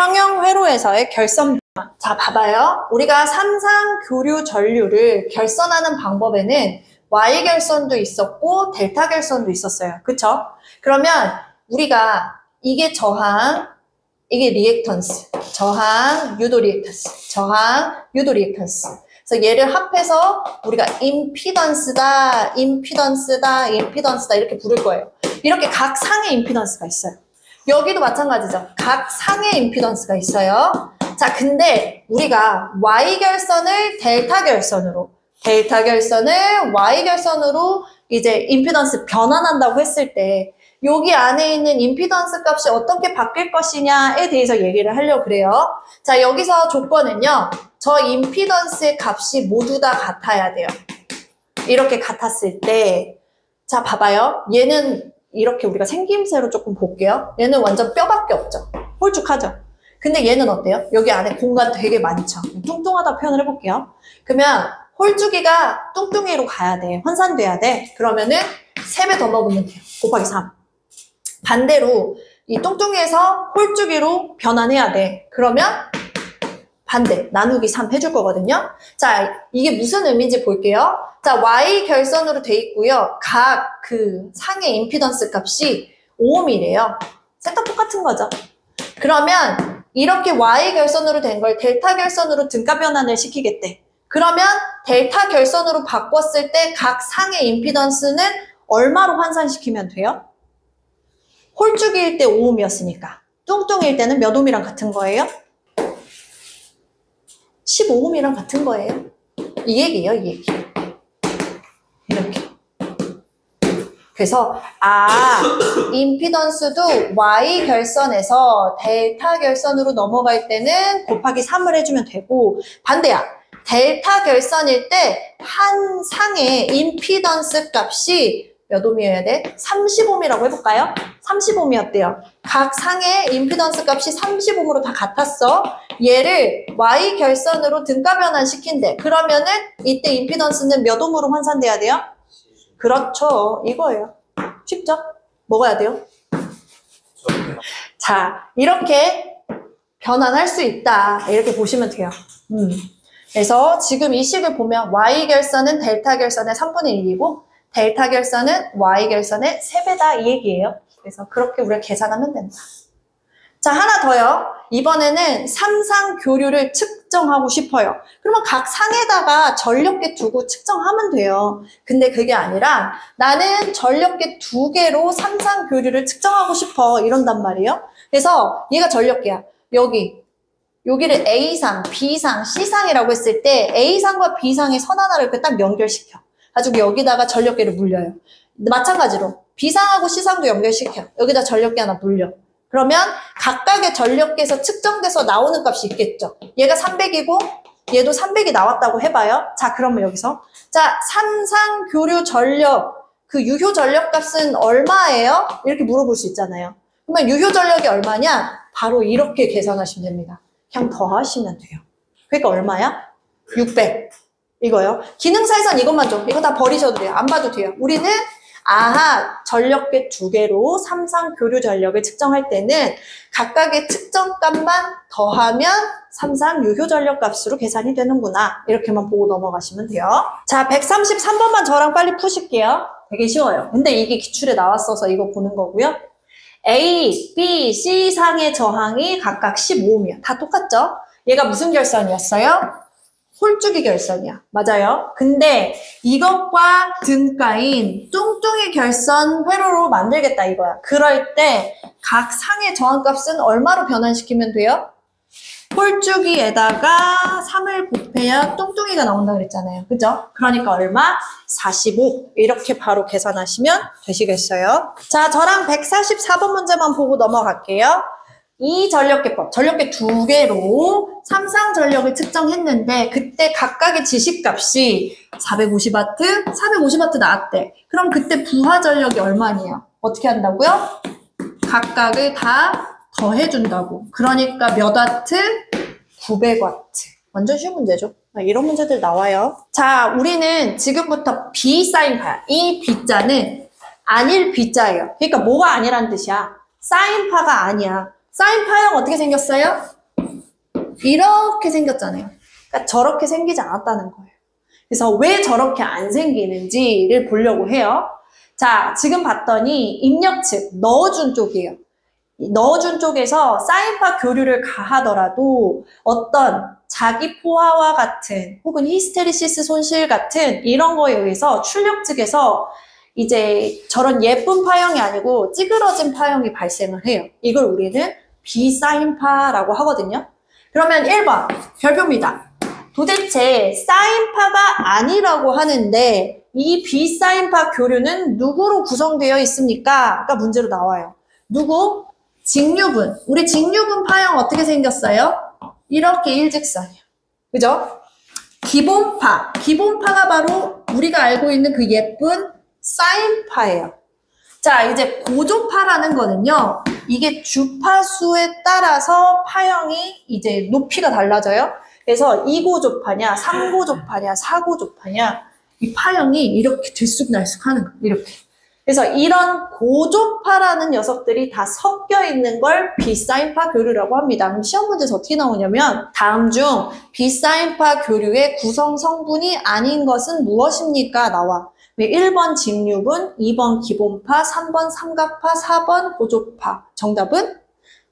평형 회로에서의 결선 변화. 자, 봐봐요. 우리가 삼상 교류 전류를 결선하는 방법에는 Y 결선도 있었고 델타 결선도 있었어요. 그쵸? 그러면 우리가 이게 저항, 이게 리액턴스, 저항, 유도 리액턴스, 저항, 유도 리액턴스. 그래서 얘를 합해서 우리가 임피던스다, 임피던스다, 임피던스다 이렇게 부를 거예요. 이렇게 각 상의 임피던스가 있어요. 여기도 마찬가지죠. 각 상의 임피던스가 있어요. 자, 근데 우리가 Y 결선을 델타 결선으로, 델타 결선을 Y 결선으로 이제 임피던스 변환한다고 했을 때 여기 안에 있는 임피던스 값이 어떻게 바뀔 것이냐에 대해서 얘기를 하려고 그래요. 자, 여기서 조건은요. 저 임피던스의 값이 모두 다 같아야 돼요. 이렇게 같았을 때, 자, 봐봐요. 얘는 이렇게 우리가 생김새로 조금 볼게요. 얘는 완전 뼈밖에 없죠. 홀쭉하죠. 근데 얘는 어때요? 여기 안에 공간 되게 많죠. 뚱뚱하다 표현을 해볼게요. 그러면 홀쭉이가 뚱뚱이로 가야 돼. 환산돼야 돼. 그러면은 3배 더 먹으면 돼요. 곱하기 3. 반대로 이 뚱뚱이에서 홀쭉이로 변환해야 돼. 그러면 반대, 나누기 3 해줄 거거든요. 자, 이게 무슨 의미인지 볼게요. 자, Y 결선으로 돼 있고요. 각 그 상의 임피던스 값이 5ohm이래요. 셋 다 똑같은 거죠. 그러면 이렇게 Y 결선으로 된 걸 델타 결선으로 등가 변환을 시키겠대. 그러면 델타 결선으로 바꿨을 때 각 상의 임피던스는 얼마로 환산시키면 돼요? 홀쭉일 때 5ohm이었으니까 뚱뚱일 때는 몇 ohm이랑 같은 거예요? 15ohm이랑 같은 거예요. 이 얘기예요, 이 얘기. 이렇게. 그래서 임피던스도 Y 결선에서 델타 결선으로 넘어갈 때는 곱하기 3을 해주면 되고 반대야. 델타 결선일 때 한 상의 임피던스 값이 몇 ohm이어야 돼? 30ohm이라고 해볼까요? 30ohm이었대요. 각 상의 임피던스 값이 30ohm으로 다 같았어. 얘를 Y 결선으로 등가 변환시킨대. 그러면은 이때 임피던스는 몇 ohm으로 환산돼야 돼요? 그렇죠. 이거예요. 쉽죠? 먹어야 돼요. 자, 이렇게 변환할 수 있다. 이렇게 보시면 돼요. 그래서 지금 이 식을 보면 Y 결선은 델타 결선의 3분의 1이고 델타 결선은 Y 결선의 3배다 이 얘기예요. 그래서 그렇게 우리가 계산하면 된다. 자, 하나 더요. 이번에는 삼상 교류를 측정하고 싶어요. 그러면 각 상에다가 전력계 두고 측정하면 돼요. 근데 그게 아니라 나는 전력계 2개로 삼상 교류를 측정하고 싶어 이런단 말이에요. 그래서 얘가 전력계야. 여기를 A상, B상, C상이라고 했을 때 A상과 B상의 선 하나를 이렇게 딱 연결시켜. 가지고 여기다가 전력계를 물려요. 마찬가지로 B상하고 C상도 연결시켜. 여기다 전력계 하나 물려. 그러면 각각의 전력계에서 측정돼서 나오는 값이 있겠죠. 얘가 300이고 얘도 300이 나왔다고 해봐요. 자, 그러면 여기서 자, 삼상 교류 전력 그 유효 전력 값은 얼마예요? 이렇게 물어볼 수 있잖아요. 그러면 유효 전력이 얼마냐? 바로 이렇게 계산하시면 됩니다. 그냥 더하시면 돼요. 그러니까 얼마야? 600. 이거요. 기능사에선 이것만 줘. 이거 다 버리셔도 돼요. 안 봐도 돼요. 우리는 전력계 2개로 삼상 교류 전력을 측정할 때는 각각의 측정값만 더하면 삼상 유효 전력 값으로 계산이 되는구나. 이렇게만 보고 넘어가시면 돼요. 자, 133번만 저랑 빨리 푸실게요. 되게 쉬워요. 근데 이게 기출에 나왔어서 이거 보는 거고요. A, B, C 상의 저항이 각각 15ohm이야. 다 똑같죠? 얘가 무슨 결선이었어요? 홀쭉이 결선이야. 맞아요. 근데 이것과 등가인 뚱뚱이 결선 회로로 만들겠다 이거야. 그럴 때 각 상의 저항값은 얼마로 변환시키면 돼요? 홀쭉이에다가 3을 곱해야 뚱뚱이가 나온다 그랬잖아요. 그죠? 그러니까 얼마? 45. 이렇게 바로 계산하시면 되시겠어요. 자, 저랑 144번 문제만 보고 넘어갈게요. 이 전력계법, 전력계 2개로 삼상 전력을 측정했는데 그때 각각의 지시값이 450W, 450W 나왔대. 그럼 그때 부하 전력이 얼마니에요? 어떻게 한다고요? 각각을 다 더해준다고. 그러니까 몇 와트? 900W. 완전 쉬운 문제죠. 이런 문제들 나와요. 자, 우리는 지금부터 B사인파야. 이 B자는 아닐 B자예요. 그러니까 뭐가 아니란 뜻이야? 사인파가 아니야. 사인 파형 어떻게 생겼어요? 이렇게 생겼잖아요. 그러니까 저렇게 생기지 않았다는 거예요. 그래서 왜 저렇게 안 생기는지를 보려고 해요. 자, 지금 봤더니 입력 측, 넣어준 쪽이에요. 넣어준 쪽에서 사인파 교류를 가하더라도 어떤 자기 포화와 같은 혹은 히스테리시스 손실 같은 이런 거에 의해서 출력 측에서 이제 저런 예쁜 파형이 아니고 찌그러진 파형이 발생을 해요. 이걸 우리는 비사인파라고 하거든요. 그러면 1번 별표입니다. 도대체 사인파가 아니라고 하는데 이 비사인파 교류는 누구로 구성되어 있습니까? 가 문제로 나와요. 누구? 직류분. 우리 직류분 파형 어떻게 생겼어요? 이렇게 일직선이에요. 그죠? 기본파. 기본파가 바로 우리가 알고 있는 그 예쁜 사인파예요. 자, 이제 고조파라는 거는요. 이게 주파수에 따라서 파형이 이제 높이가 달라져요. 그래서 2고조파냐, 3고조파냐, 4고조파냐 이 파형이 이렇게 들쑥날쑥 하는 거예요. 이렇게. 그래서 이런 고조파라는 녀석들이 다 섞여 있는 걸 비사인파 교류라고 합니다. 그럼 시험 문제에서 어떻게 나오냐면 다음 중 비사인파 교류의 구성 성분이 아닌 것은 무엇입니까? 나와. 1번 직류분, 2번 기본파, 3번 삼각파, 4번 고조파. 정답은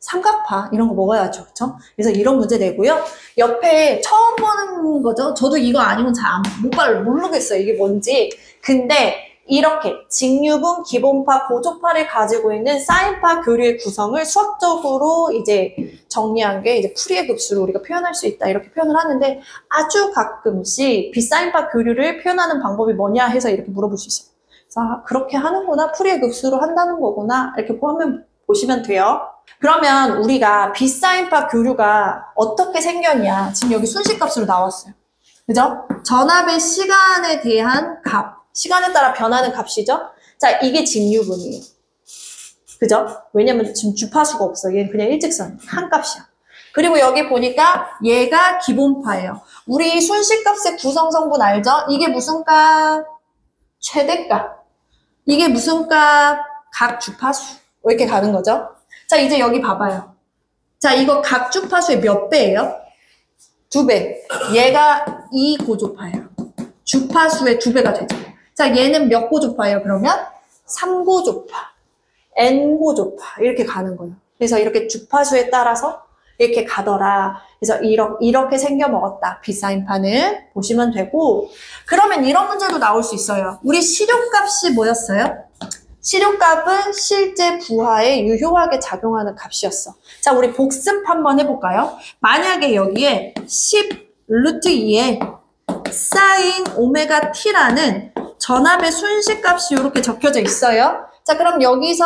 삼각파 이런 거 먹어야죠. 그렇죠? 그래서 이런 문제 내고요. 옆에 처음 보는 거죠. 저도 이거 아니면 잘 모르겠어요. 이게 뭔지. 근데 이렇게 직류분, 기본파, 고조파를 가지고 있는 사인파 교류의 구성을 수학적으로 이제 정리한 게 이제 풀이의 급수로 우리가 표현할 수 있다 이렇게 표현을 하는데 아주 가끔씩 비사인파 교류를 표현하는 방법이 뭐냐 해서 이렇게 물어볼 수 있어요. 그래서 아, 그렇게 하는구나, 풀이의 급수로 한다는 거구나 이렇게 보시면 돼요. 그러면 우리가 비사인파 교류가 어떻게 생겼냐 지금 여기 순식값으로 나왔어요. 그죠? 전압의 시간에 대한 값. 시간에 따라 변하는 값이죠? 자, 이게 직류분이에요. 그죠? 왜냐면 지금 주파수가 없어. 얘는 그냥 일직선. 한 값이야. 그리고 여기 보니까 얘가 기본파예요. 우리 순식값의 구성성분 알죠? 이게 무슨 값? 최대값. 이게 무슨 값? 각 주파수. 이렇게 가는 거죠? 자, 이제 여기 봐봐요. 자, 이거 각 주파수의 몇 배예요? 2배. 얘가 2고조파예요. 주파수의 2배가 되죠. 자, 얘는 몇 고조파예요, 그러면? 3고조파, N고조파, 이렇게 가는 거예요. 그래서 이렇게 주파수에 따라서 이렇게 가더라. 그래서 이렇게 생겨 먹었다. 비사인파는 보시면 되고, 그러면 이런 문제도 나올 수 있어요. 우리 시료값이 뭐였어요? 시료값은 실제 부하에 유효하게 작용하는 값이었어. 자, 우리 복습 한번 해볼까요? 만약에 여기에 10 루트 2에 사인 오메가 t라는 전압의 순식값이 이렇게 적혀져 있어요. 자, 그럼 여기서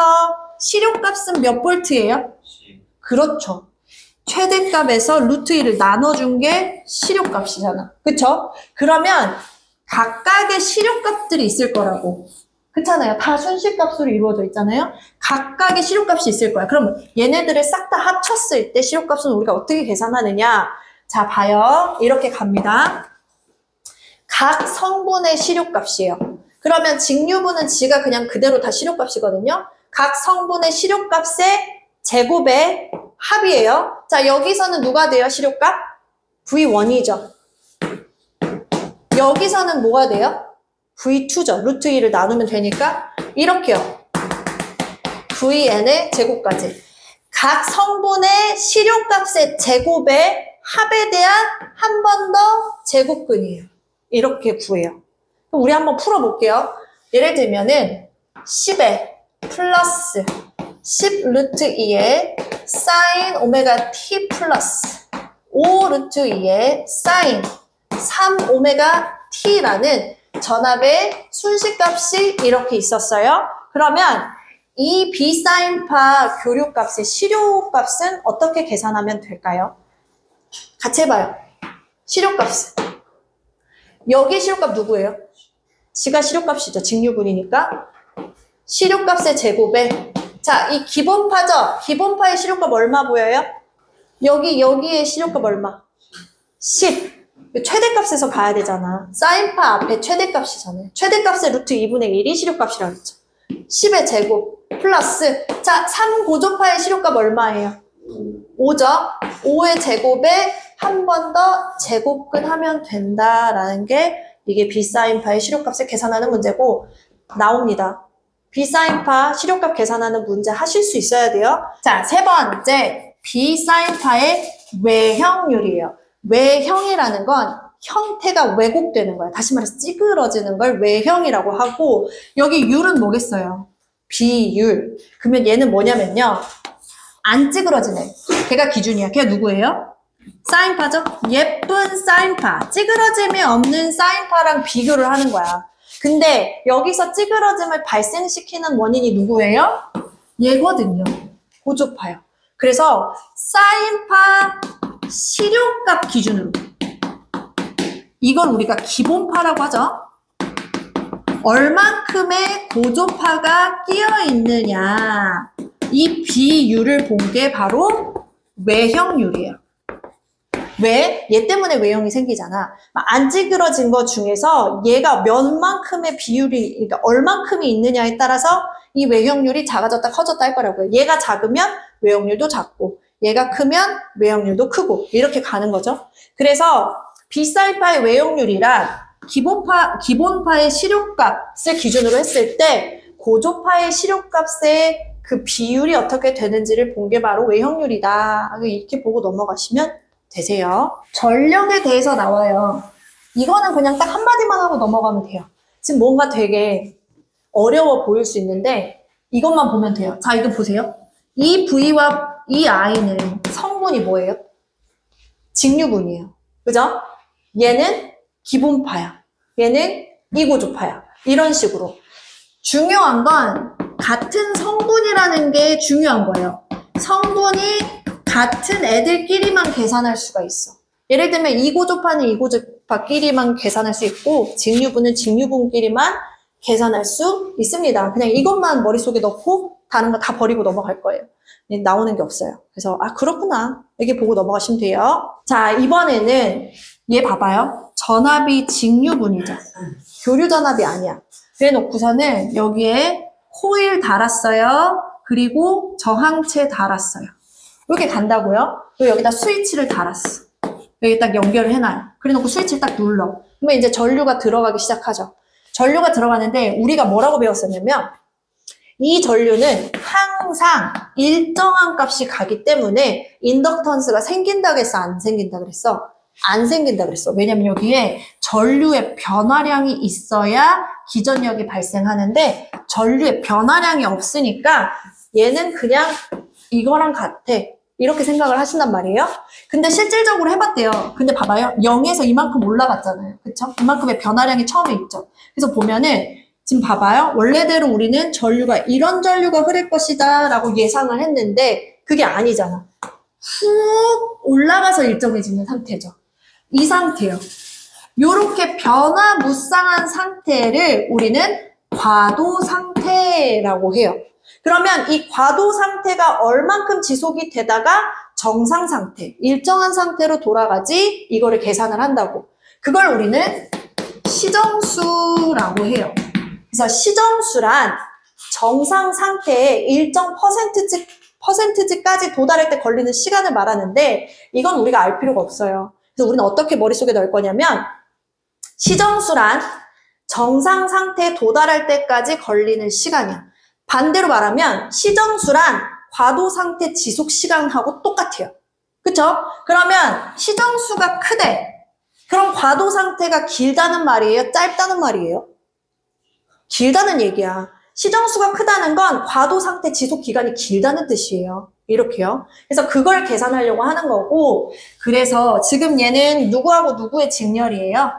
시료값은 몇 볼트예요? 그렇죠. 최대값에서 루트 2를 나눠준 게 시료값이잖아. 그쵸? 그러면 각각의 시료값들이 있을 거라고. 그렇잖아요. 다 순식값으로 이루어져 있잖아요. 각각의 시료값이 있을 거야. 그럼 얘네들을 싹 다 합쳤을 때 시료값은 우리가 어떻게 계산하느냐? 자, 봐요. 이렇게 갑니다. 각 성분의 시료값이에요. 그러면 직류분은 지가 그냥 그대로 다 시료값이거든요. 각 성분의 시료값의 제곱의 합이에요. 자, 여기서는 누가 돼요? 시료값? V1이죠. 여기서는 뭐가 돼요? V2죠. 루트 2를 나누면 되니까 이렇게요. VN의 제곱까지. 각 성분의 시료값의 제곱의 합에 대한 한 번 더 제곱근이에요. 이렇게 구해요. 그럼 우리 한번 풀어볼게요. 예를 들면은 10에 플러스 10 루트 2에 사인 오메가 t 플러스 5 루트 2에 사인 3 오메가 t라는 전압의 순식값이 이렇게 있었어요. 그러면 이 비사인파 교류값의 시료값은 어떻게 계산하면 될까요? 같이 해봐요. 시료값은. 여기 시료값 누구예요? 지가 시료값이죠. 직류분이니까. 시료값의 제곱에 자, 이 기본파죠? 기본파의 시료값 얼마 보여요? 여기에 시료값 얼마? 10. 최대값에서 가야 되잖아. 사인파 앞에 최대값이잖아요. 최대값의 루트 2분의 1이 시료값이라고 했죠. 10의 제곱 플러스 자, 3고조파의 시료값 얼마예요? 5죠? 5의 제곱에 한 번 더 제곱근 하면 된다라는 게 이게 B사인파의 실효값을 계산하는 문제고 나옵니다. B사인파 실효값 계산하는 문제 하실 수 있어야 돼요. 자, 세 번째 B사인파의 외형률이에요. 외형이라는 건 형태가 왜곡되는 거야. 다시 말해서 찌그러지는 걸 외형이라고 하고 여기 율은 뭐겠어요? 비율. 그러면 얘는 뭐냐면요. 안 찌그러지네. 걔가 기준이야. 걔가 누구예요? 사인파죠? 예쁜 사인파. 찌그러짐이 없는 사인파랑 비교를 하는 거야. 근데 여기서 찌그러짐을 발생시키는 원인이 누구예요? 얘거든요. 고조파요. 그래서 사인파 실효값 기준으로 이걸 우리가 기본파라고 하죠. 얼만큼의 고조파가 끼어 있느냐 이 비율을 본 게 바로 외형률이에요. 왜? 얘 때문에 외형이 생기잖아. 안 찌그러진 것 중에서 얘가 몇만큼의 비율이, 그러니까 얼만큼이 있느냐에 따라서 이 외형률이 작아졌다 커졌다 할 거라고요. 얘가 작으면 외형률도 작고 얘가 크면 외형률도 크고 이렇게 가는 거죠. 그래서 B사인파의 외형률이란 기본파의 실효값을 기준으로 했을 때 고조파의 실효값의 그 비율이 어떻게 되는지를 본 게 바로 외형률이다. 이렇게 보고 넘어가시면 되세요. 전력에 대해서 나와요. 이거는 그냥 딱 한마디만 하고 넘어가면 돼요. 지금 뭔가 되게 어려워 보일 수 있는데 이것만 보면 돼요. 자, 이거 보세요. 이 V와 이 I는 성분이 뭐예요? 직류분이에요. 그죠? 얘는 기본파야. 얘는 이고조파야. 이런 식으로. 중요한 건 같은 성분이라는 게 중요한 거예요. 성분이 같은 애들끼리만 계산할 수가 있어. 예를 들면 이고조파는 이고조파끼리만 계산할 수 있고 직류분은 직류분끼리만 계산할 수 있습니다. 그냥 이것만 머릿속에 넣고 다른 거 다 버리고 넘어갈 거예요. 나오는 게 없어요. 그래서 아 그렇구나 이렇게 보고 넘어가시면 돼요. 자 이번에는 얘 봐봐요. 전압이 직류분이죠. 교류 전압이 아니야. 그래 놓고서는 여기에 코일 달았어요. 그리고 저항체 달았어요. 이렇게 간다고요. 그리고 여기다 스위치를 달았어. 여기 딱 연결을 해놔요. 그래 놓고 스위치를 딱 눌러. 그러면 이제 전류가 들어가기 시작하죠. 전류가 들어가는데 우리가 뭐라고 배웠었냐면 이 전류는 항상 일정한 값이 가기 때문에 인덕턴스가 생긴다 그랬어? 안 생긴다 그랬어? 안 생긴다 그랬어. 왜냐면 여기에 전류의 변화량이 있어야 기전력이 발생하는데 전류의 변화량이 없으니까 얘는 그냥 이거랑 같아. 이렇게 생각을 하신단 말이에요. 근데 실질적으로 해봤대요. 근데 봐봐요. 0에서 이만큼 올라갔잖아요. 그쵸? 이만큼의 변화량이 처음에 있죠. 그래서 보면은 지금 봐봐요. 원래대로 우리는 전류가 이런 전류가 흐를 것이다 라고 예상을 했는데 그게 아니잖아. 훅 올라가서 일정해지는 상태죠. 이 상태요. 요렇게 변화무쌍한 상태를 우리는 과도 상태라고 해요. 그러면 이 과도 상태가 얼만큼 지속이 되다가 정상 상태, 일정한 상태로 돌아가지 이거를 계산을 한다고. 그걸 우리는 시정수라고 해요. 그래서 시정수란 정상 상태의 일정 퍼센트지까지 도달할 때 걸리는 시간을 말하는데 이건 우리가 알 필요가 없어요. 그래서 우리는 어떻게 머릿속에 넣을 거냐면 시정수란 정상 상태에 도달할 때까지 걸리는 시간이야. 반대로 말하면 시정수란 과도 상태 지속 시간하고 똑같아요. 그쵸? 그러면 시정수가 크대. 그럼 과도 상태가 길다는 말이에요? 짧다는 말이에요? 길다는 얘기야. 시정수가 크다는 건 과도 상태 지속 기간이 길다는 뜻이에요. 이렇게요. 그래서 그걸 계산하려고 하는 거고 그래서 지금 얘는 누구하고 누구의 직렬이에요?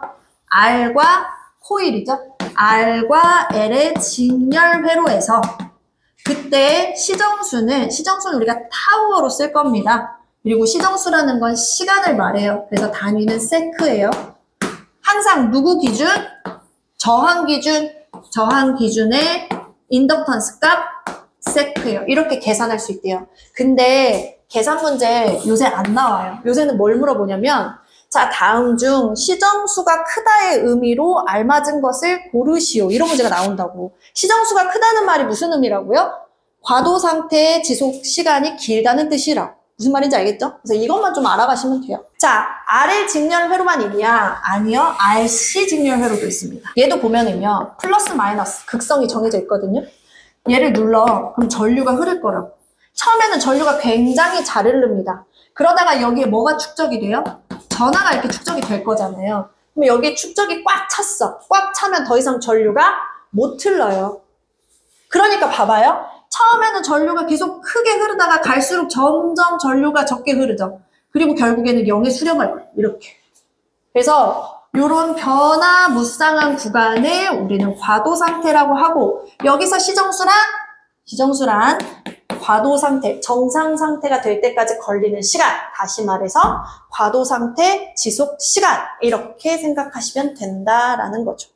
R과 코일이죠. R과 L의 직렬 회로에서 그때 시정수는 우리가 타우어로 쓸 겁니다. 그리고 시정수라는 건 시간을 말해요. 그래서 단위는 세크예요. 항상 누구 기준? 저항 기준의 인덕턴스 값 세크예요. 이렇게 계산할 수 있대요. 근데 계산 문제 요새 안 나와요. 요새는 뭘 물어보냐면 자, 다음 중 시정수가 크다의 의미로 알맞은 것을 고르시오. 이런 문제가 나온다고. 시정수가 크다는 말이 무슨 의미라고요? 과도 상태의 지속 시간이 길다는 뜻이라고. 무슨 말인지 알겠죠? 그래서 이것만 좀 알아가시면 돼요. 자, RL 직렬 회로만 있냐? 아니요. RC 직렬 회로도 있습니다. 얘도 보면은요. 플러스 마이너스 극성이 정해져 있거든요. 얘를 눌러. 그럼 전류가 흐를 거라고. 처음에는 전류가 굉장히 잘 흐릅니다. 그러다가 여기에 뭐가 축적이 돼요? 전하가 이렇게 축적이 될 거잖아요. 그럼 여기에 축적이 꽉 찼어. 꽉 차면 더 이상 전류가 못 흘러요. 그러니까 봐봐요. 처음에는 전류가 계속 크게 흐르다가 갈수록 점점 전류가 적게 흐르죠. 그리고 결국에는 0에 수렴할 거예요. 이렇게. 그래서 이런 변화무쌍한 구간을 우리는 과도 상태라고 하고, 여기서 시정수란 과도 상태, 정상 상태가 될 때까지 걸리는 시간, 다시 말해서 과도 상태 지속 시간, 이렇게 생각하시면 된다라는 거죠.